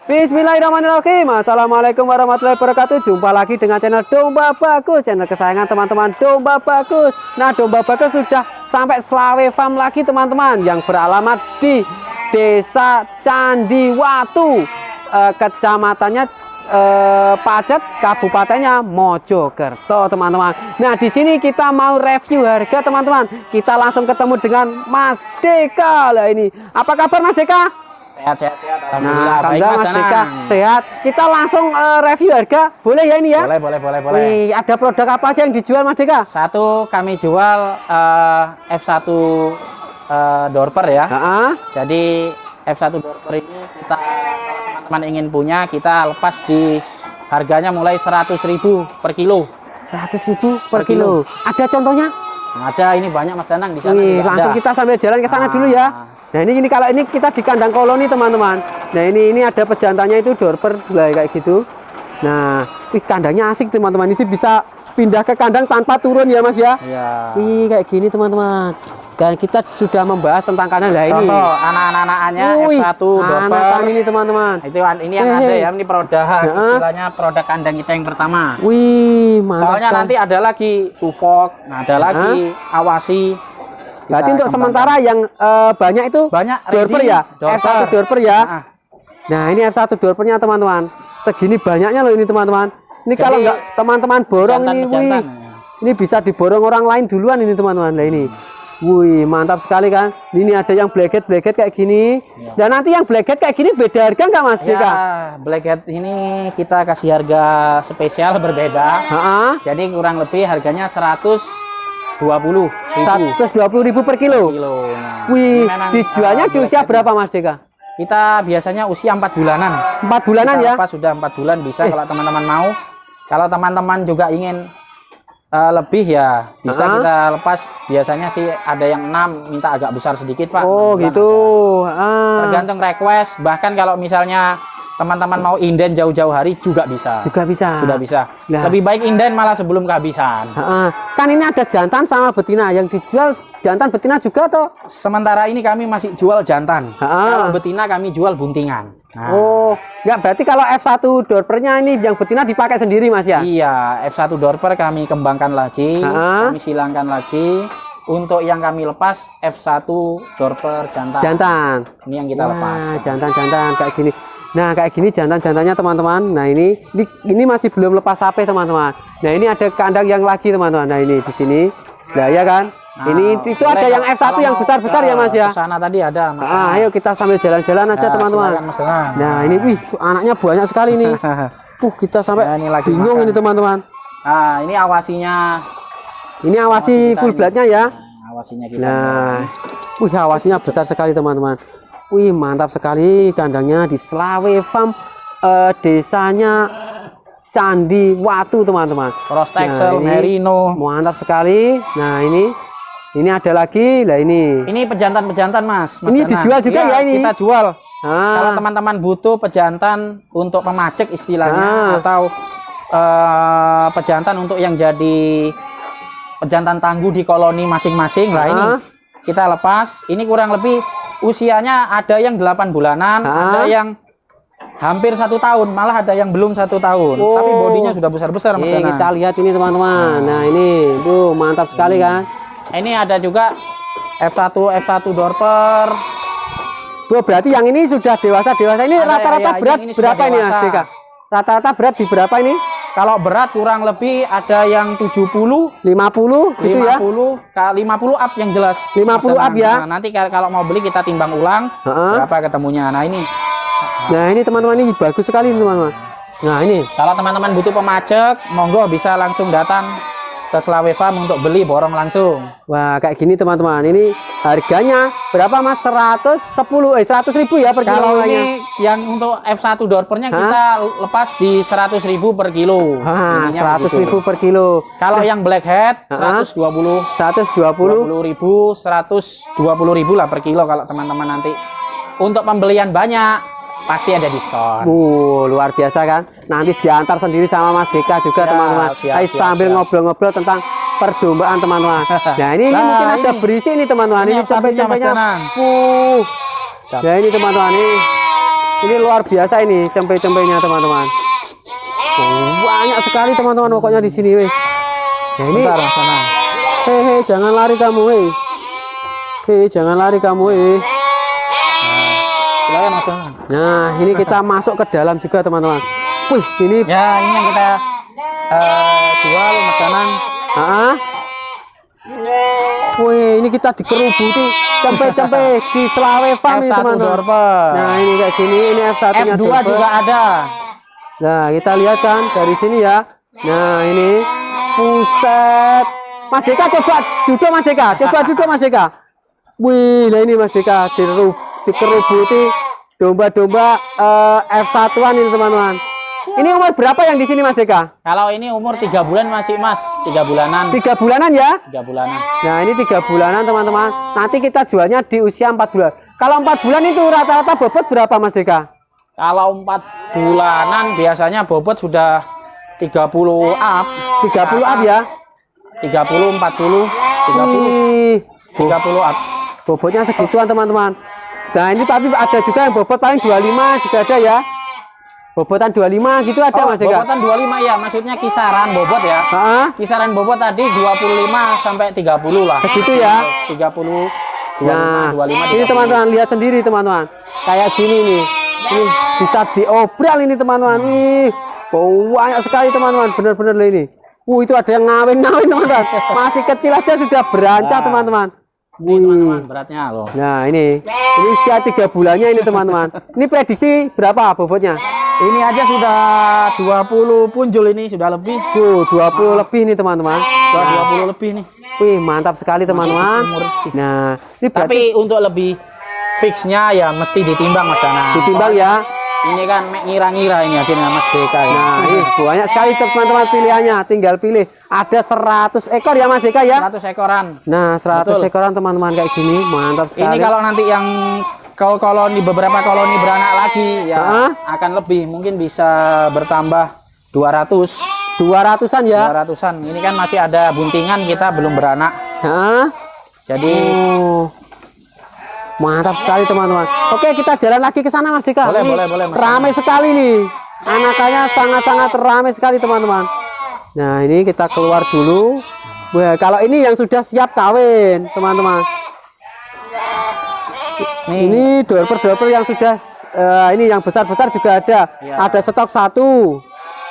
Bismillahirrahmanirrahim. Assalamualaikum warahmatullahi wabarakatuh. Jumpa lagi dengan channel Domba Bagus, channel kesayangan teman-teman Domba Bagus. Nah, Domba Bagus sudah sampai Slawe Farm lagi teman-teman, yang beralamat di Desa Candiwatu, kecamatannya Pacet, kabupatennya Mojokerto teman-teman. Nah, di sini kita mau review harga teman-teman. Kita langsung ketemu dengan Mas Deka. Lah ini, apa kabar Mas Deka? Sehat. Nah, alhamdulillah Mas Deka sehat. Kita langsung review harga, boleh ya ini ya? Boleh. Wih, ada produk apa aja yang dijual Mas Deka? Satu, kami jual F1 Dorper ya. Jadi F1 Dorper ini kita, teman-teman ingin punya, kita lepas di harganya mulai 100.000 per kilo. 100.000 per kilo. Ada contohnya? Ada, ini banyak Mas Danang di sana. Langsung kita sambil jalan ke sana dulu ya. Nah, ini kalau ini kita di kandang koloni teman-teman. Nah, ini ada pejantannya itu Dorper kayak gitu. Nah, kandangnya asik teman-teman. Ini sih bisa pindah ke kandang tanpa turun ya Mas ya. Iya. Kayak gini teman-teman. Dan kita sudah membahas tentang kandang lah ini. Contoh anak-anaknya F1 Dorper. Anakan ini teman-teman. Itu ini yang ada ya, ini produk istilahnya produk kandang kita yang pertama. Wih, mantap. Soalnya nanti ada lagi Suffolk, ada lagi Awasi. Berarti untuk sementara yang banyak itu Dorper ya, F1 Dorper ya. Nah, ini F1 Dorpernya teman-teman. Segini banyaknya loh ini teman-teman. Ini kalau nggak teman-teman borong ini, ini bisa diborong orang lain duluan ini teman-teman. Nah ini, wih mantap sekali kan. Ini ada yang blackhead kayak gini. Dan nanti yang blackhead kayak gini beda harga nggak Mas Deka? Blackhead ini kita kasih harga spesial berbeda. Jadi kurang lebih harganya 120.000 per kilo. Nah, wih, dijualnya di usia berapa Mas Deka? Kita biasanya usia 4 bulanan. 4 bulanan ya? Pas sudah 4 bulan bisa kalau teman-teman mau. Kalau teman-teman juga ingin lebih ya bisa kita lepas. Biasanya sih ada yang 6 minta agak besar sedikit Pak. Oh gitu. Tergantung request. Bahkan kalau misalnya teman-teman mau inden jauh-jauh hari juga bisa. Sudah bisa. Nah, lebih baik inden malah sebelum kehabisan. Kan ini ada jantan sama betina, yang dijual jantan betina juga toh? Sementara ini kami masih jual jantan. Kalau betina kami jual buntingan. Nah. Oh, enggak, berarti kalau F1 Dorpernya ini yang betina dipakai sendiri Mas ya? Iya, F1 Dorper kami kembangkan lagi, kami silangkan lagi. Untuk yang kami lepas F1 Dorper jantan. Ini yang kita lepas. Jantan kayak gini. Nah, kayak gini jantan-jantannya teman-teman. Nah, ini masih belum lepas sapi teman-teman. Nah, ini ada kandang yang lagi teman-teman. Nah, ini di sini. Nah, ya kan? Nah, ini itu ada yang F1 yang besar-besar ya Mas ya. Sana tadi ada. Ayo kita sambil jalan-jalan aja teman-teman. Nah, ini wih anaknya banyak sekali nih. Kita sampai bingung ini teman-teman. Nah, ini awasinya. Ini awasi full bloodnya ya. Awasinya kita. Nah, awasinya besar sekali teman-teman. Wih mantap sekali kandangnya di Slawe Farm, desanya Candiwatu teman-teman. Cross Texel Merino. Mantap sekali. Nah, ini ada lagi. Lah ini pejantan Mas. Ini dijual juga ya ini. Kita jual. Kalau teman-teman butuh pejantan untuk pemacek istilahnya atau pejantan untuk yang jadi pejantan tangguh di koloni masing-masing. Lah ini kita lepas. Ini kurang lebih usianya ada yang 8 bulanan, ada yang hampir 1 tahun, malah ada yang belum 1 tahun. Tapi bodinya sudah besar-besar Mas. Kita lihat ini teman-teman. Nah, ini mantap sekali kan. Ini ada juga F1 Dorper. Berarti yang ini sudah dewasa. Ini rata-rata berat berapa ini Mas Deka? Rata-rata berat di berapa ini? Kalau berat kurang lebih ada yang 70, 50 gitu ya. 50 up yang jelas. 50 up ya. Nah, nanti kalau mau beli kita timbang ulang berapa ketemunya. Nah, ini teman-teman, ini bagus sekali teman-teman. Nah, ini kalau teman-teman butuh pemacek, monggo bisa langsung datang ke Slawe Farm untuk beli borong langsung. Wah, kayak gini teman-teman. Ini harganya berapa Mas? 100.000 ya per kilo. Kalau ini yang untuk F1 Dorpernya kita lepas di 100.000 per kilo. 100.000 per kilo. Kalau yang blackhead 120.000 lah per kilo kalau teman-teman nanti. Untuk pembelian banyak pasti ada diskon. Luar biasa kan. Nanti diantar sendiri sama Mas Deka juga teman-teman. Sambil ngobrol-ngobrol tentang perdombaan teman-teman. Nah, ini mungkin ada berisi ini teman-teman. Ini cabai-cabainya. Nah, ini teman-teman, ini Ini luar biasa ini cempe-cempenya teman-teman. Oh, banyak sekali teman-teman pokoknya di sini weh. Nah, ini Bentar, Mas Danang. hehe, jangan lari kamu weh. Hei, jangan lari kamu weh. Silakan Mas Danang. Nah, ini kita masuk ke dalam juga teman-teman. Wih, ini Ya, ini yang kita jual Mas Danang. ah. Wih, ini kita dikerubuti cempe-cempe di Selawe Farm ini F1 teman-teman. Dorper. Nah, ini kayak gini, ini F1-nya F2 Dorper. juga ada. Nah, kita lihat kan dari sini ya. Nah, ini puset. Mas Deka coba duduk Mas Deka. Coba duduk Mas Deka. Wih, nah ini Mas Deka dikerubuti domba-domba F1-an ini teman-teman. Ini umur berapa yang di sini Mas Deka? Kalau ini umur 3 bulan masih Mas, 3 bulanan. 3 bulanan ya? 3 bulanan. Nah, ini 3 bulanan teman-teman. Nanti kita jualnya di usia 4 bulan. Kalau 4 bulan itu rata-rata bobot berapa Mas Deka? Kalau 4 bulanan biasanya bobot sudah 30 up. 30 up ya? 30, 40, 30, Wih, 30 up. bobotnya segituan teman-teman. Nah, ini tapi ada juga yang bobot paling 25 juga ada ya. Bobotan 25 gitu ada Mas Deka? Bobotan 25 ya, maksudnya kisaran bobot ya. Heeh. Kisaran bobot tadi 25 sampai 30 lah. Segitu ya? 30, 25, Nah, 25, ini 30. teman-teman lihat sendiri teman-teman. Kayak gini nih. Ini bisa diobral ini teman-teman. Wih, banyak sekali teman-teman. Bener-bener loh ini. Itu ada yang ngawin-ngawin teman-teman. Masih kecil aja sudah berancah Nah. teman-teman. Ini teman-teman beratnya loh. Nah, ini usia 3 bulannya ini teman-teman. Ini prediksi berapa bobotnya? Ini aja sudah 20 punjul ini, sudah lebih. 20 lebih nih teman-teman. Sudah 20 lebih nih. Wih, mantap sekali teman-teman. seumur sih. Nah, ini berarti Tapi untuk lebih fixnya ya mesti ditimbang Mas Danang. ditimbang ya. Ini kan ngira-ngira ini akhirnya Mas Deka ya. Nah, ini banyak sekali teman-teman pilihannya. Tinggal pilih. Ada 100 ekor ya Mas Deka ya. 100 ekoran. Nah, 100 Betul. ekoran teman-teman kayak gini. Mantap sekali. Ini kalau nanti yang koloni beberapa koloni beranak lagi ya Hah? akan lebih, mungkin bisa bertambah 200. 200-an ya. 200-an. Ini kan masih ada buntingan, kita belum beranak. Hah? Jadi Oh. Mantap sekali teman-teman. Oke, kita jalan lagi ke sana Mas Deka. Boleh, Ini boleh, Mas. ramai sekali nih. Anakannya sangat-sangat ramai sekali teman-teman. Nah, ini kita keluar dulu. Wah, kalau ini yang sudah siap kawin, teman-teman. nih Ini dorper-dorper yang sudah ini yang besar-besar juga ada. Ya. Ada stok 1.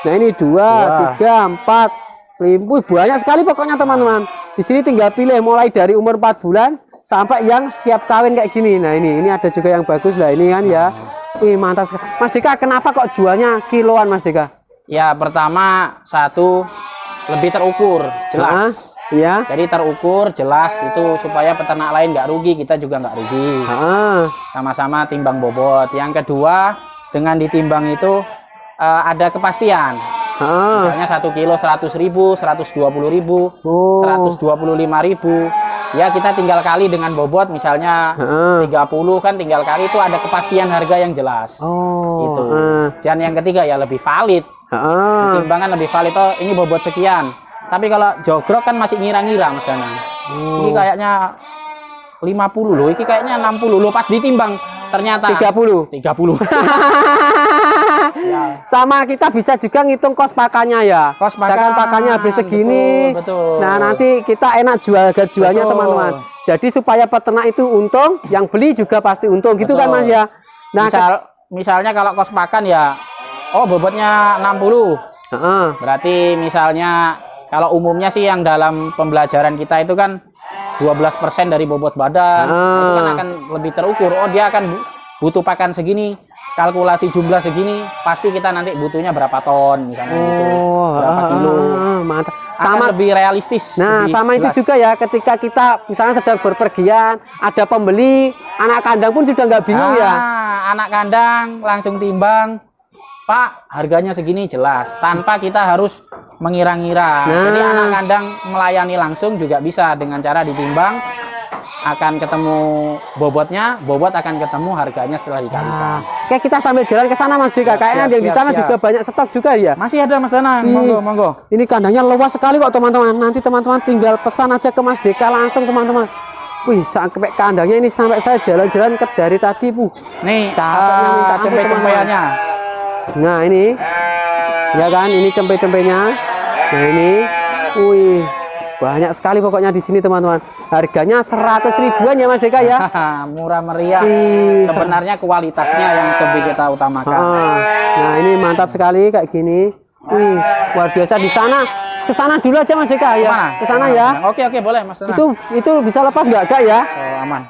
Nah, ini 2, 3, 4, 5. Banyak sekali pokoknya teman-teman. Di sini tinggal pilih mulai dari umur 4 bulan sampai yang siap kawin kayak gini. Nah, ini ada juga yang bagus lah ini kan ya. Wih, mantap sekali. Mas Deka, kenapa kok jualnya kiloan Mas Deka? ya pertama satu lebih terukur, jelas. Ya. Jadi terukur, jelas itu supaya peternak lain nggak rugi, kita juga nggak rugi. Sama-sama timbang bobot. Yang kedua, dengan ditimbang itu ada kepastian. Misalnya 1 kilo 100.000, 120.000, Oh. 125.000. Ya kita tinggal kali dengan bobot, misalnya 30 kan tinggal kali, itu ada kepastian harga yang jelas. Oh. Itu. Dan yang ketiga ya lebih valid. Timbangan lebih valid. Oh, ini bobot sekian. Tapi kalau jogrok kan masih ngira-ngira Mas Danang. Ini kayaknya 50 loh, ini kayaknya 60 loh, pas ditimbang ternyata 30. 30. Sama kita bisa juga ngitung kos pakannya ya. Kos pakan. Misalkan pakannya habis segini. Betul. Nah, nanti kita enak jual harga jualnya Betul. teman-teman. Jadi supaya peternak itu untung, yang beli juga pasti untung. Gitu kan Betul. Mas ya. Nah, misalnya kalau kos pakan ya, oh bobotnya 60. Berarti misalnya kalau umumnya sih yang dalam pembelajaran kita itu kan 12% dari bobot badan. Itu kan akan lebih terukur. Oh, dia akan butuh pakan segini, kalkulasi jumlah segini, pasti kita nanti butuhnya berapa ton misalnya gitu. Berapa kilo. Mantap. Sama lebih realistis. Nah, lebih sama itu jelas. juga ya, ketika kita misalnya sedang berpergian, ada pembeli, anak kandang pun sudah nggak bingung ya. Anak kandang langsung timbang, Pak, harganya segini, jelas, tanpa kita harus mengira-ngira. Jadi anak kandang melayani langsung juga bisa dengan cara ditimbang, akan ketemu bobotnya, bobot akan ketemu harganya setelah dikalikan. Oke, kita sambil jalan ke sana Mas Deka. Kayaknya yang di sana juga banyak stok juga ya. Masih ada Mas Danang, monggo, monggo. Ini kandangnya luas sekali kok teman-teman. Nanti teman-teman tinggal pesan aja ke Mas Deka langsung teman-teman. Wih, sampai kandangnya ini sampai saya jalan-jalan ke dari tadi, Nih, capeknya minta ampun, cempe-cempeannya. Nah, ini. Ya kan, ini cempe-cempenya. Nah, ini. Wih, banyak sekali pokoknya di sini, teman-teman. Harganya 100 ribuan ya, Mas Deka ya. Murah meriah. Sebenarnya kualitasnya yang lebih kita utamakan. Nah, ini mantap sekali kayak gini. Wih, luar biasa. Di sana, ke sana dulu aja Mas Deka ya. Ke sana ya. Oke, boleh Mas. Itu bisa lepas nggak Kak ya? Aman.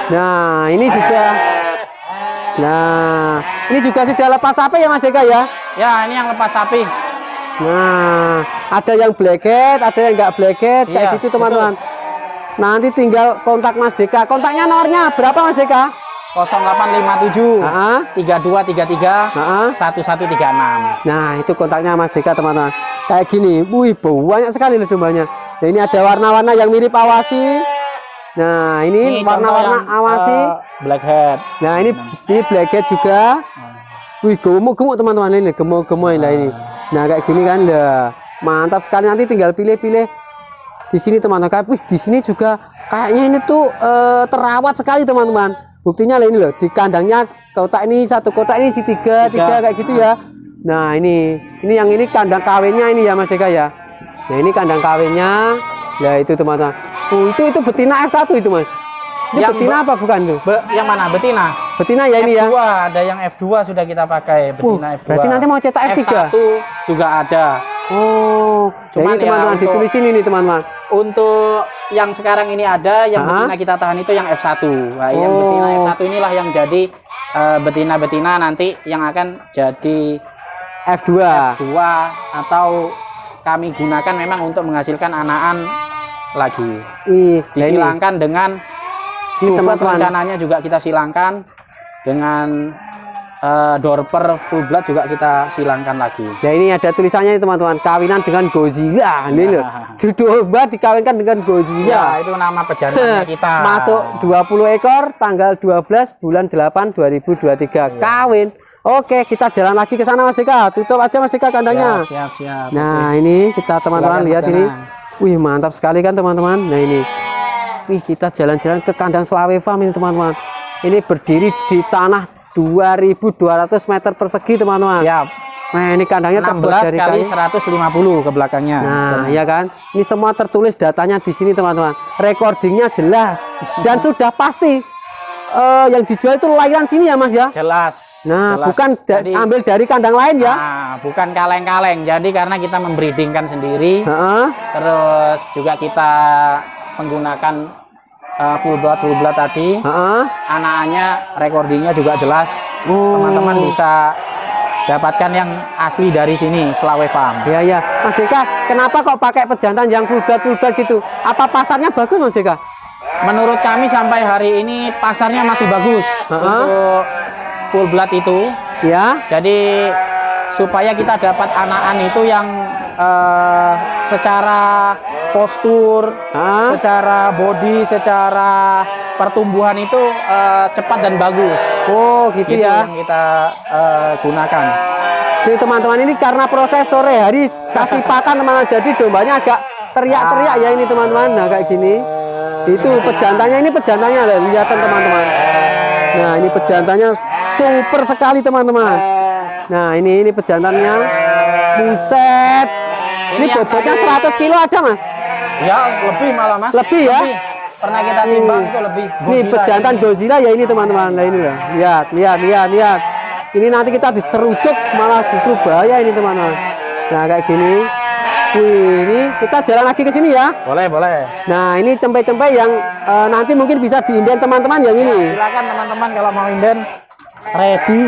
Nah, ini juga. Nah, ini juga sudah lepas sapi ya Mas Deka ya? Ya, ini yang lepas sapi. Nah, ada yang blanket, ada yang nggak blanket, kayak gitu teman-teman. Nanti tinggal kontak Mas Deka. Kontaknya nomornya berapa Mas Deka? 0857 3233 1136. Nah, itu kontaknya Mas Deka teman-teman. Kayak gini, wih banyak sekali loh dombanya. Nah, ini ada warna-warna yang mirip awasi. Nah, ini warna-warna awasi. Blackhead. Nah, ini blackhead juga. Wih, gemuk-gemuk teman-teman, ini gemuk-gemuk ini. Nah, kayak gini kan, mantap sekali. Nanti tinggal pilih-pilih di sini teman-teman. Wih, di sini juga kayaknya ini tuh terawat sekali teman-teman. Buktinya lah ini loh, di kandangnya kotak ini satu kotak ini isi tiga kayak gitu ya. Nah, ini yang ini kandang kawinnya ini ya Mas Deka ya. Nah, ini kandang kawinnya. Ya itu teman-teman. Itu betina F1 itu Mas. Ini yang betina apa bukan tuh? Yang mana? Betina. Betina ya ini F2, ya. Ada yang F2 sudah kita pakai betina F2. Berarti nanti mau cetak F3. F1 juga ada. Oh, cuman ini teman-teman ya, ditulis ini nih teman-teman. Untuk yang sekarang ini ada yang betina kita tahan itu yang F1. Nah, yang betina F1 inilah yang jadi betina-betina nanti yang akan jadi F2 atau kami gunakan memang untuk menghasilkan anakan lagi. Disilangkan dengan teman-teman, rencananya juga kita silangkan dengan dorper full blood juga kita silangkan lagi. Nah, ini ada tulisannya teman-teman, kawinan dengan Godzilla. Ini loh, domba dikawinkan dengan Godzilla. Ya, itu nama pejantannya kita. Masuk 20 ekor tanggal 12 bulan 8 2023. Kawin. Oke, kita jalan lagi ke sana Mas Deka. Tutup aja Mas Deka kandangnya. Siap. Nah, ini kita teman-teman lihat ini. Wih, mantap sekali kan teman-teman. Nah, ini. Wih, kita jalan-jalan ke kandang Slawe Farm ini teman-teman. Ini berdiri di tanah 2.200 meter persegi teman-teman. Siap. Nah, ini kandangnya terbuat dari kali 150 ke belakangnya. Nah, ya kan? Ini semua tertulis datanya di sini teman-teman. Recordingnya jelas dan sudah pasti yang dijual itu lahiran sini ya Mas ya? Jelas. Nah, jelas. bukan ambil dari kandang lain ya? Nah, bukan kaleng-kaleng. Jadi karena kita membreedingkan sendiri. Terus juga kita menggunakan full blood tadi. Anak-anaknya recordingnya juga jelas. Teman-teman bisa dapatkan yang asli dari sini, Slawe Farm. Iya. Mas Deka, kenapa kok pakai pejantan yang full blood gitu? Apa pasarnya bagus Mas Deka? Menurut kami sampai hari ini pasarnya masih bagus untuk full blood itu. Ya. Jadi supaya kita dapat anakan itu yang secara postur, secara body, secara pertumbuhan itu cepat dan bagus. Oh, gitu ya. Yang kita gunakan. Jadi teman-teman, ini karena proses sore hari kasih pakan teman-teman, jadi dombanya agak teriak-teriak ya ini teman-teman. Nah, kayak gini. Itu pejantannya, ini pejantannya lihatan teman-teman. Nah, ini pejantannya super sekali teman-teman. Nah, ini pejantannya. Buset. Ini bobotnya 100 kilo ada Mas? Ya, lebih malah Mas. Lebih ya? Pernah kita timbang itu lebih. Ini pejantan Godzilla ya ini teman-teman. Nah, ini loh. Lihat. Ini nanti kita diseruduk malah justru bahaya ini teman-teman. Nah, kayak gini. Wih, ini kita jalan lagi ke sini ya. Boleh. Nah, ini cempe-cempe yang nanti mungkin bisa diinden teman-teman yang ini. Silakan teman-teman kalau mau inden ready.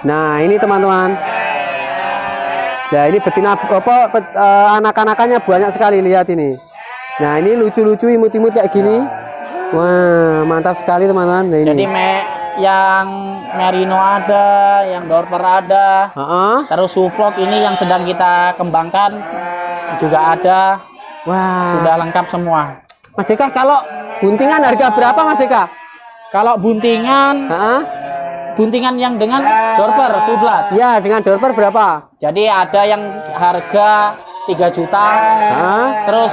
Nah, ini teman-teman. Nah, ini betina anak-anakannya banyak sekali, lihat ini. Nah, ini lucu-lucu imut-imut kayak gini. Wah, mantap sekali teman-teman. Nah, ini. Jadi yang merino ada, yang dorper ada. Terus suflok ini yang sedang kita kembangkan juga ada. Wah, sudah lengkap semua. Mas Deka, kalau buntingan harga berapa Mas Deka? Kalau buntingan buntingan yang dengan dorper full blood. Ya, dengan dorper berapa? Jadi ada yang harga 3 juta. Terus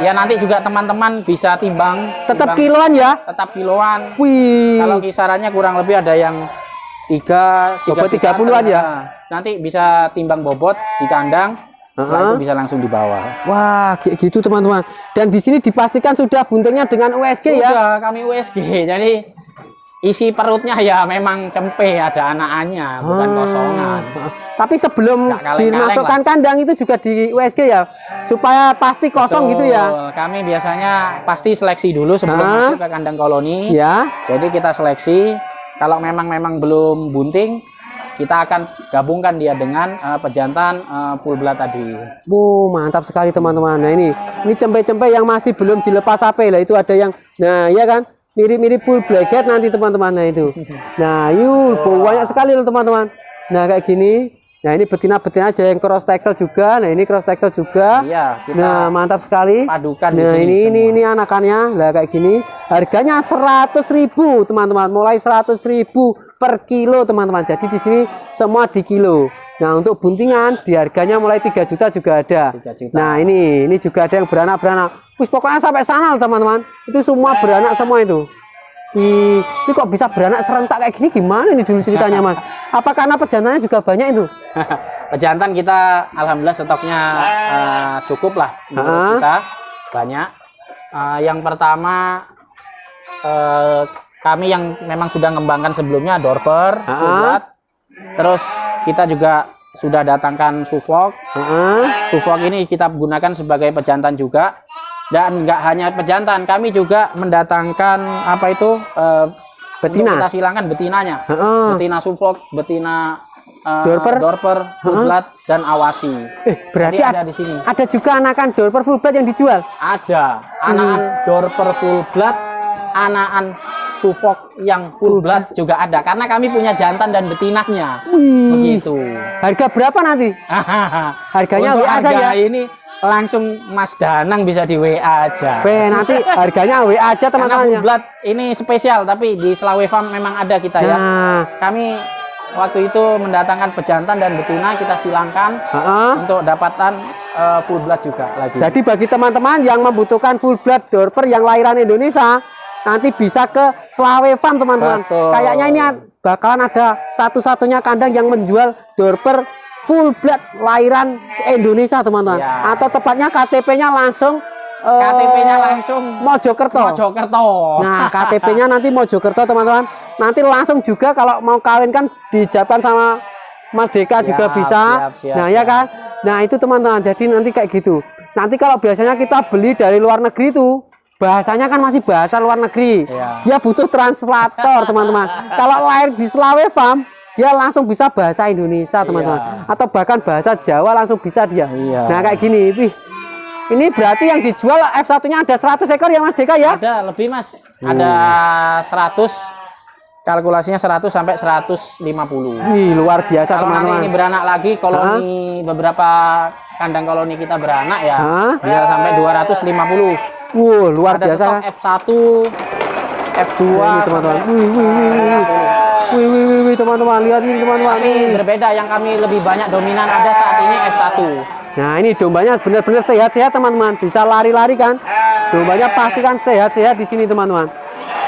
Ya nanti juga teman-teman bisa timbang. Tetap timbang, kiloan ya? Tetap kiloan. Wih. Kalau kisarannya kurang lebih ada yang 30-an ya? Nanti bisa timbang bobot di kandang. Setelah itu bisa langsung dibawa. Wah, kayak gitu teman-teman. Dan di sini dipastikan sudah buntingnya dengan USG ya? Sudah, kami USG. Jadi isi perutnya ya memang cempe, ada anakannya, bukan kosongan. Tapi sebelum dimasukkan kandang itu juga di USG ya? Supaya pasti kosong. Betul. Gitu ya? Kami biasanya pasti seleksi dulu sebelum masuk ke kandang koloni. Ya. Jadi kita seleksi. Kalau memang belum bunting, kita akan gabungkan dia dengan pejantan full blood tadi. Mantap sekali teman-teman. Nah ini cempe-cempe yang masih belum dilepas HP lah, itu ada yang, nah ya kan, mirip-mirip full blackhead nanti teman-teman. Nah itu, nah yuk banyak sekali loh teman-teman. Nah kayak gini. Nah ini betina-betina aja yang cross texel juga. Nah ini cross texel juga. Iya, kita nah mantap sekali. Padukan. Nah ini anakannya. Nah kayak gini. Harganya 100.000 teman-teman. Mulai 100.000 per kilo teman-teman. Jadi di sini semua di kilo. Nah untuk buntingan di harganya mulai 3 juta juga ada. 3 juta. Nah ini juga ada yang beranak-beranak. Wih, pokoknya sampai sana teman-teman. Itu semua beranak semua itu. Ini kok bisa beranak serentak kayak gini, gimana ini dulu ceritanya Mas? Apa karena pejantannya juga banyak itu? Pejantan kita alhamdulillah stoknya cukup lah menurut kita, banyak. Yang pertama kami yang memang sudah ngembangkan sebelumnya Dorper, full blood. Terus kita juga sudah datangkan Suffolk. Suffolk ini kita gunakan sebagai pejantan juga. Dan nggak hanya pejantan, kami juga mendatangkan apa itu betina. Kita silangkan betinanya, betina Suffolk, betina Dorper, full blood dan Awasi. Berarti ada di sini. Ada juga anakan Dorper full blood yang dijual? Ada, anakan Dorper full blood, anakan Suffolk yang full blood juga ada. Karena kami punya jantan dan betinanya. Begitu. Harga berapa nanti? Harganya WA saja. Ini langsung Mas Danang bisa di WA aja. Nanti harganya WA aja teman-teman. Full blood ini spesial, tapi di Slawe Farm memang ada kita ya. Kami waktu itu mendatangkan pejantan dan betina, kita silangkan untuk dapatan full blood juga lagi. Jadi bagi teman-teman yang membutuhkan full blood Dorper yang lahiran Indonesia, nanti bisa ke Slawe Farm teman-teman. Kayaknya ini bakalan ada satu-satunya kandang yang menjual Dorper full blood lahiran Indonesia teman-teman. Ya. Atau tepatnya KTP-nya langsung KTP-nya langsung Mojokerto. Nah, KTP-nya nanti Mojokerto teman-teman. Nanti langsung juga kalau mau kawin kan dijawabkan sama Mas Deka juga bisa. Nah, ya kan? Nah, itu teman-teman. Jadi nanti kayak gitu. Nanti kalau biasanya kita beli dari luar negeri itu bahasanya kan masih bahasa luar negeri. Dia butuh translator teman-teman. Kalau lahir di Slawe Farm, dia langsung bisa bahasa Indonesia teman-teman, atau bahkan bahasa Jawa langsung bisa dia. Nah kayak gini, wih, ini berarti yang dijual F1-nya ada 100 ekor ya Mas Deka ya? Ada lebih Mas, ada 100, kalkulasinya 100 sampai 150. Wih luar biasa teman-teman. Ini beranak lagi, koloni beberapa kandang koloni kita beranak ya, bisa sampai 250. Luar ada biasa. F1, F2 ini teman-teman. Wih teman-teman, lihat ini teman-teman. Ini berbeda, yang kami lebih banyak dominan ada saat ini F1. Nah ini dombanya benar-benar sehat-sehat teman-teman, bisa lari-lari kan. Dombanya pastikan sehat-sehat di sini teman-teman.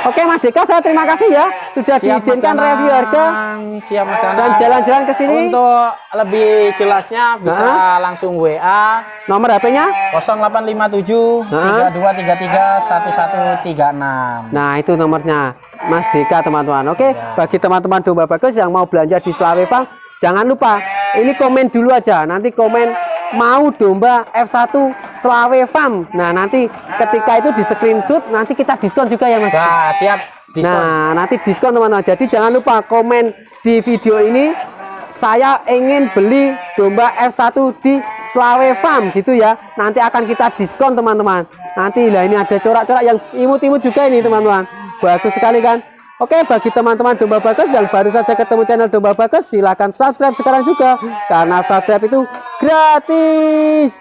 Oke Mas Deka, saya terima kasih ya sudah diizinkan review harga. Siap Mas Danang. Dan jalan-jalan ke sini. Untuk lebih jelasnya bisa langsung WA. Nomor HP-nya 0857 3233 1136. Nah, itu nomornya Mas Deka teman-teman. Oke, bagi teman-teman domba bagus yang mau belanja di Slawe Farm, jangan lupa ini komen dulu aja. Nanti komen mau domba F1 Slawe Farm. Nah, nanti ketika itu di screenshot nanti kita diskon juga ya Mas. Nah, siap. Diskon. Nah, nanti diskon teman-teman. Jadi jangan lupa komen di video ini, saya ingin beli domba F1 di Slawe Farm gitu ya. Nanti akan kita diskon teman-teman. Nanti lah ini ada corak-corak yang imut-imut juga ini teman-teman. Bagus sekali kan. Oke, bagi teman-teman domba bagus yang baru saja ketemu channel domba bagus, silahkan subscribe sekarang juga, karena subscribe itu gratis.